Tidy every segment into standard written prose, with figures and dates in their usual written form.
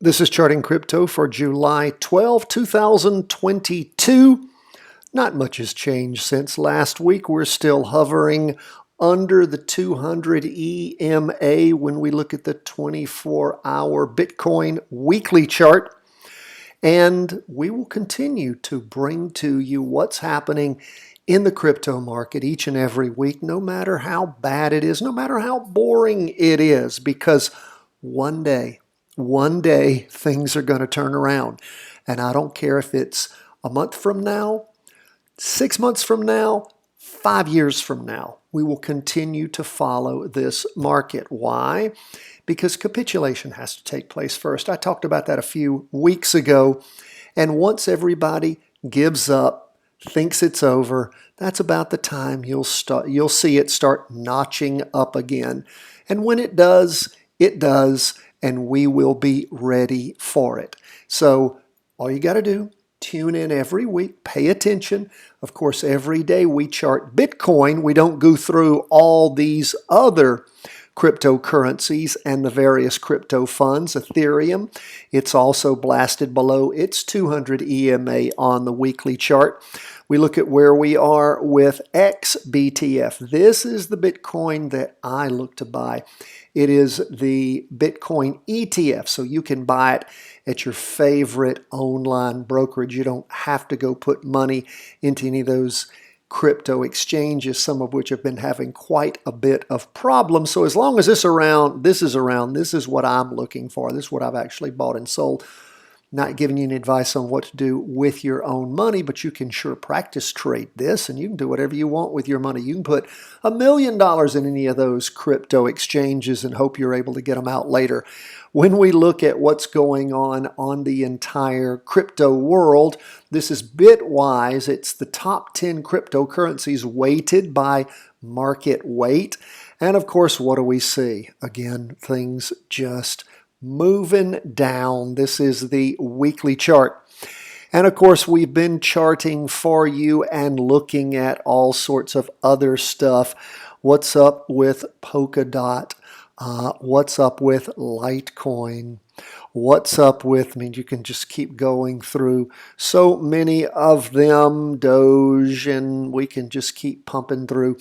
This is Charting Crypto for July 12, 2022. Not much has changed since last week. We're still hovering under the 200 EMA when we look at the 24-hour Bitcoin weekly chart. And we will continue to bring to you what's happening in the crypto market each and every week, no matter how bad it is, no matter how boring it is, because one day things are going to turn around. And I don't care if it's a month from now, 6 months from now, 5 years from now, we will continue to follow this market. Why? Because capitulation has to take place first. I talked about that a few weeks ago. And once everybody gives up, thinks it's over, that's about the time you'll see it start notching up again. And when it does, and we will be ready for it. So all you got to do, tune in every week, pay attention. Of course, every day we chart Bitcoin. We don't go through all these other cryptocurrencies and the various crypto funds. Ethereum, it's also blasted below its 200 EMA on the weekly chart. We look at where we are with XBTF. This is the Bitcoin that I look to buy. It is the Bitcoin ETF, so you can buy it at your favorite online brokerage. You don't have to go put money into any of those crypto exchanges, some of which have been having quite a bit of problems. So as long as this is what I'm looking for. This is what I've actually bought and sold. Not giving you any advice on what to do with your own money, but you can sure practice trade this, and you can do whatever you want with your money. You can put $1 million in any of those crypto exchanges and hope you're able to get them out later. When we look at what's going on the entire crypto world, this is Bitwise. It's the top 10 cryptocurrencies weighted by market weight. And of course, what do we see? Again, things just moving down. This is the weekly chart. And of course, we've been charting for you and looking at all sorts of other stuff. What's up with Polkadot? What's up with Litecoin? What's up with, you can just keep going through so many of them, Doge, and we can just keep pumping through.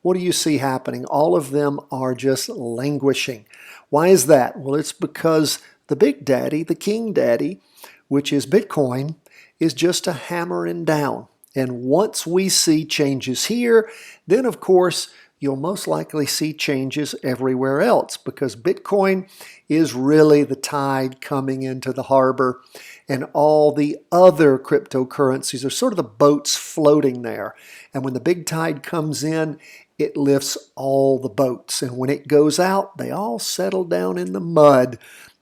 What do you see happening? All of them are just languishing. Why is that? Well, it's because the big daddy, the king daddy, which is Bitcoin, is just a hammering down. And once we see changes here, then of course, you'll most likely see changes everywhere else, because Bitcoin is really the tide coming into the harbor, and all the other cryptocurrencies are sort of the boats floating there. And when the big tide comes in, it lifts all the boats. And when it goes out, they all settle down in the mud.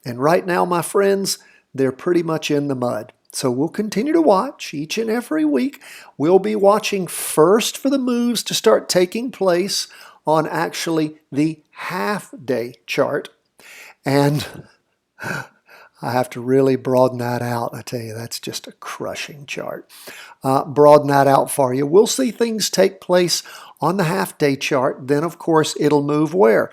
And right now, my friends, they're pretty much in the mud. So we'll continue to watch each and every week. We'll be watching first for the moves to start taking place on actually the half-day chart. And I have to really broaden that out. I tell you, that's just a crushing chart. Broaden that out for you. We'll see things take place on the half-day chart. Then, of course, it'll move where?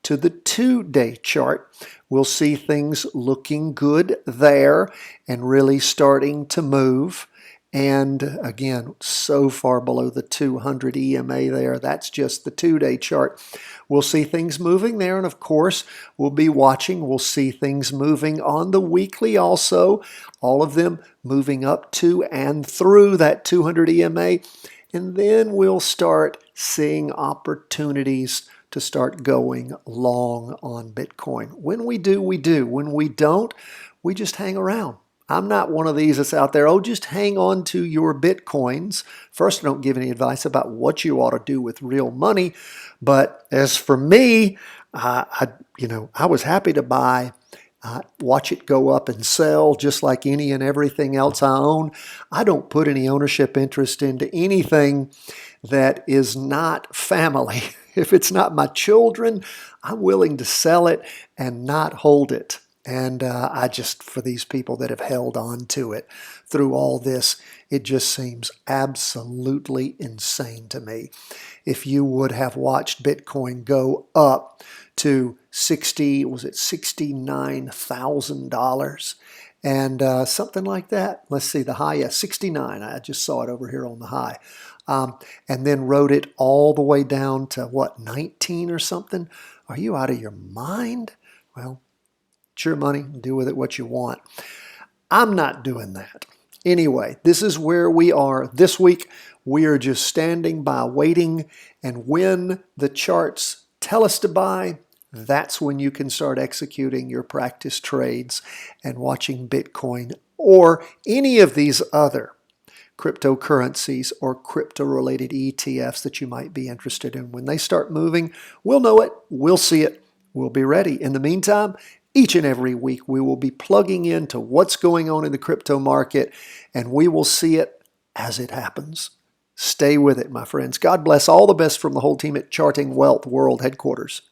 To the 2-day chart. We'll see things looking good there and really starting to move. And again, so far below the 200 EMA there. That's just the 2-day chart. We'll see things moving there. And of course, we'll be watching. We'll see things moving on the weekly also. All of them moving up to and through that 200 EMA. And then we'll start seeing opportunities to start going long on Bitcoin. When we do, we do. When we don't, we just hang around. I'm not one of these that's out there, oh, just hang on to your Bitcoins. First, I don't give any advice about what you ought to do with real money. But as for me, I was happy to buy, watch it go up and sell just like any and everything else I own. I don't put any ownership interest into anything that is not family. If it's not my children, I'm willing to sell it and not hold it. And for these people that have held on to it through all this, it just seems absolutely insane to me. If you would have watched Bitcoin go up to $69,000 and something like that. Let's see, the high, yeah, 69. I just saw it over here on the high. And then rode it all the way down to what, 19 or something? Are you out of your mind? Well, it's your money. Do with it what you want. I'm not doing that. Anyway, this is where we are this week. We are just standing by waiting, and when the charts tell us to buy, that's when you can start executing your practice trades and watching Bitcoin or any of these other cryptocurrencies or crypto-related ETFs that you might be interested in. When they start moving, we'll know it, we'll see it, we'll be ready. In the meantime, each and every week we will be plugging into what's going on in the crypto market, and we will see it as it happens. Stay with it, my friends. God bless. All the best from the whole team at Charting Wealth World Headquarters.